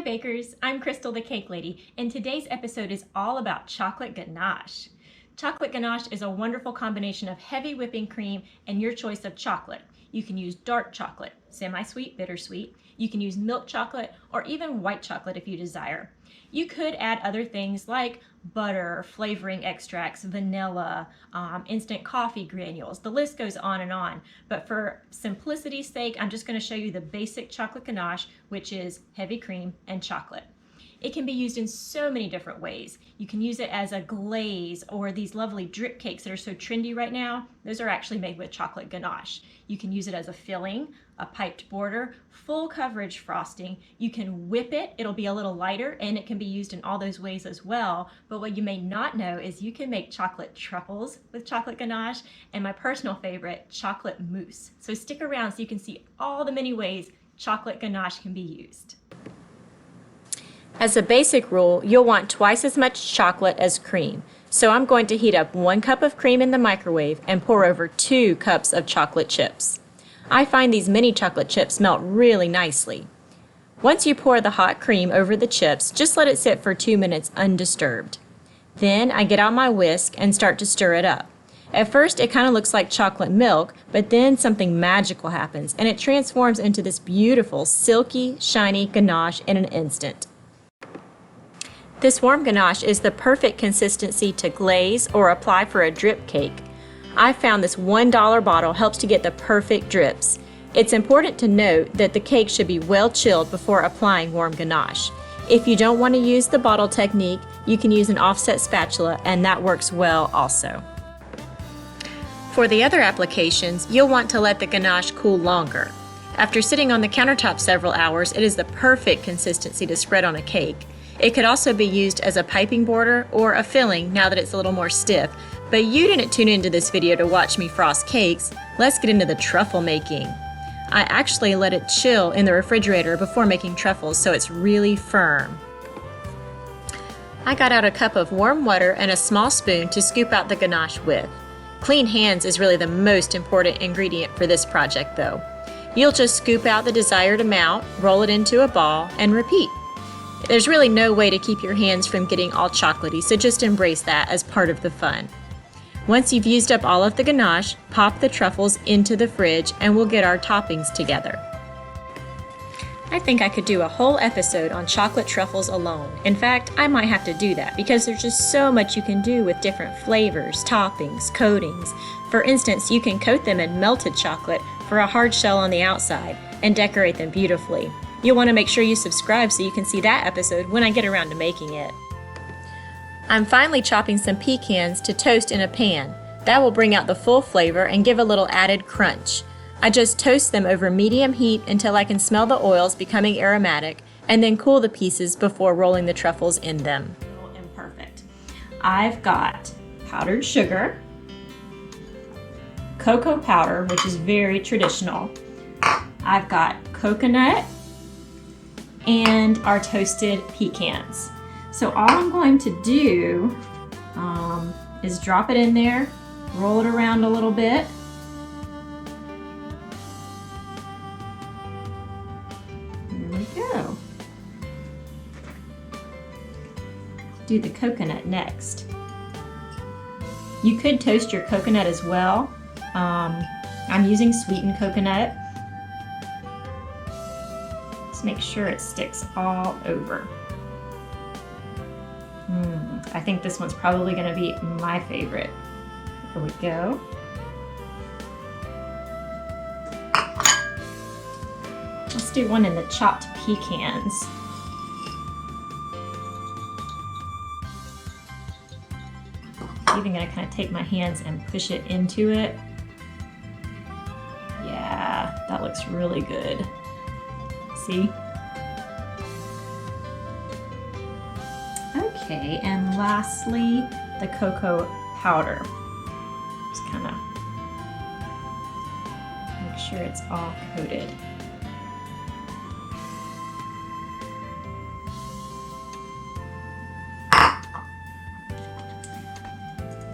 bakers, I'm Crystal the Cake Lady, and today's episode is all about chocolate ganache. Chocolate ganache is a wonderful combination of heavy whipping cream and your choice of chocolate. You can use dark chocolate, semi-sweet, bittersweet. You can use milk chocolate or even white chocolate if you desire. You could add other things like butter, flavoring extracts, vanilla, instant coffee granules. The list goes on and on. But for simplicity's sake, I'm just going to show you the basic chocolate ganache, which is heavy cream and chocolate. It can be used in so many different ways. You can use it as a glaze, or these lovely drip cakes that are so trendy right now. Those are actually made with chocolate ganache. You can use it as a filling, a piped border, full coverage frosting. You can whip it, it'll be a little lighter, and it can be used in all those ways as well. But what you may not know is you can make chocolate truffles with chocolate ganache, and my personal favorite, chocolate mousse. So stick around so you can see all the many ways chocolate ganache can be used. As a basic rule, you'll want twice as much chocolate as cream. So I'm going to heat up 1 cup of cream in the microwave and pour over 2 cups of chocolate chips. I find these mini chocolate chips melt really nicely. Once you pour the hot cream over the chips, just let it sit for 2 minutes undisturbed. Then I get out my whisk and start to stir it up. At first it kind of looks like chocolate milk, but then something magical happens and it transforms into this beautiful, silky, shiny ganache in an instant. This warm ganache is the perfect consistency to glaze or apply for a drip cake. I found this $1 bottle helps to get the perfect drips. It's important to note that the cake should be well chilled before applying warm ganache. If you don't want to use the bottle technique, you can use an offset spatula, and that works well also. For the other applications, you'll want to let the ganache cool longer. After sitting on the countertop several hours, it is the perfect consistency to spread on a cake. It could also be used as a piping border or a filling now that it's a little more stiff. But you didn't tune into this video to watch me frost cakes. Let's get into the truffle making. I actually let it chill in the refrigerator before making truffles so it's really firm. I got out a cup of warm water and a small spoon to scoop out the ganache with. Clean hands is really the most important ingredient for this project though. You'll just scoop out the desired amount, roll it into a ball, and repeat. There's really no way to keep your hands from getting all chocolatey, so just embrace that as part of the fun. Once you've used up all of the ganache, pop the truffles into the fridge and we'll get our toppings together. I think I could do a whole episode on chocolate truffles alone. In fact, I might have to do that because there's just so much you can do with different flavors, toppings, coatings. For instance, you can coat them in melted chocolate for a hard shell on the outside and decorate them beautifully. You'll want to make sure you subscribe so you can see that episode when I get around to making it. I'm finally chopping some pecans to toast in a pan. That will bring out the full flavor and give a little added crunch. I just toast them over medium heat until I can smell the oils becoming aromatic, and then cool the pieces before rolling the truffles in them. Imperfect. I've got powdered sugar, cocoa powder, which is very traditional. I've got coconut, and our toasted pecans. So all I'm going to do is drop it in there, roll it around a little bit. There we go. Do the coconut next. You could toast your coconut as well. I'm using sweetened coconut. Make sure it sticks all over. I think this one's probably going to be my favorite. Here we go. Let's do one in the chopped pecans. I'm even going to kind of take my hands and push it into it. Yeah, that looks really good. See? Okay, and lastly, the cocoa powder. Just kind of make sure it's all coated.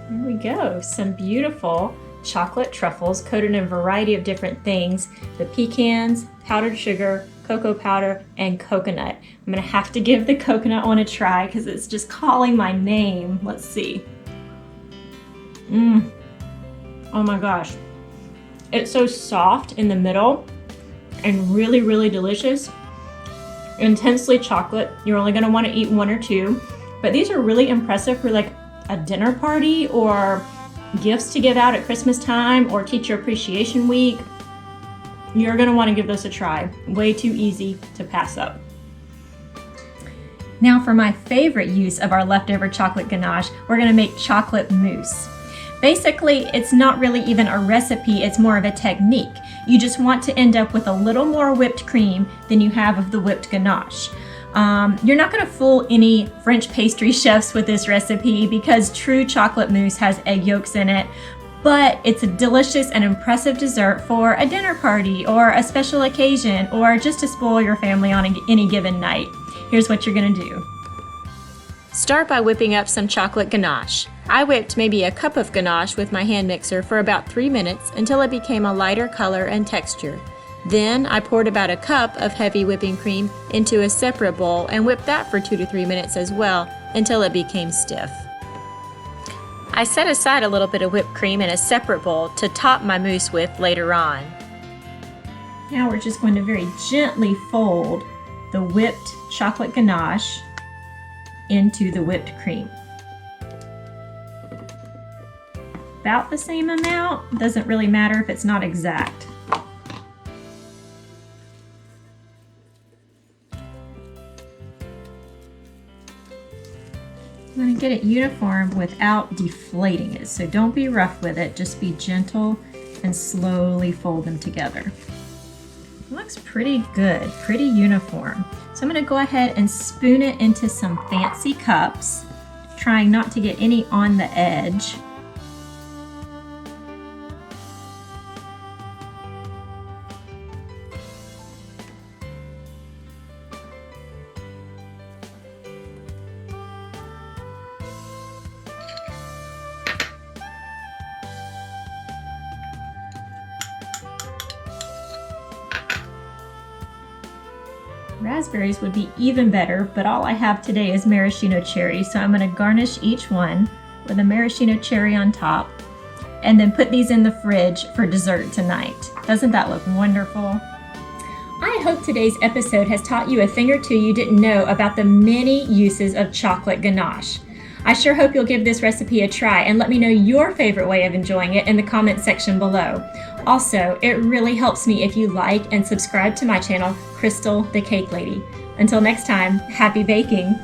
There we go, some beautiful chocolate truffles coated in a variety of different things. The pecans, powdered sugar, cocoa powder, and coconut. I'm gonna have to give the coconut one a try because it's just calling my name. Let's see. Oh my gosh. It's so soft in the middle and really, really delicious. Intensely chocolate. You're only gonna wanna eat 1 or 2, but these are really impressive for like a dinner party or gifts to give out at Christmas time or Teacher Appreciation Week. You're gonna wanna give this a try. Way too easy to pass up. Now for my favorite use of our leftover chocolate ganache, we're gonna make chocolate mousse. Basically, it's not really even a recipe, it's more of a technique. You just want to end up with a little more whipped cream than you have of the whipped ganache. You're not going to fool any French pastry chefs with this recipe because true chocolate mousse has egg yolks in it, but it's a delicious and impressive dessert for a dinner party or a special occasion or just to spoil your family on any given night. Here's what you're going to do. Start by whipping up some chocolate ganache. I whipped maybe a cup of ganache with my hand mixer for about 3 minutes until it became a lighter color and texture. Then I poured about a cup of heavy whipping cream into a separate bowl and whipped that for 2 to 3 minutes as well until it became stiff. I set aside a little bit of whipped cream in a separate bowl to top my mousse with later on. Now we're just going to very gently fold the whipped chocolate ganache into the whipped cream. About the same amount, doesn't really matter if it's not exact. I'm going to get it uniform without deflating it, so don't be rough with it, just be gentle and slowly fold them together. It looks pretty good, pretty uniform. So I'm going to go ahead and spoon it into some fancy cups, trying not to get any on the edge. Raspberries would be even better, but all I have today is maraschino cherry, so I'm going to garnish each one with a maraschino cherry on top and then put these in the fridge for dessert tonight. Doesn't that look wonderful? I hope today's episode has taught you a thing or two you didn't know about the many uses of chocolate ganache. I sure hope you'll give this recipe a try and let me know your favorite way of enjoying it in the comment section below. Also, it really helps me if you like and subscribe to my channel, Crystal the Cake Lady. Until next time, happy baking!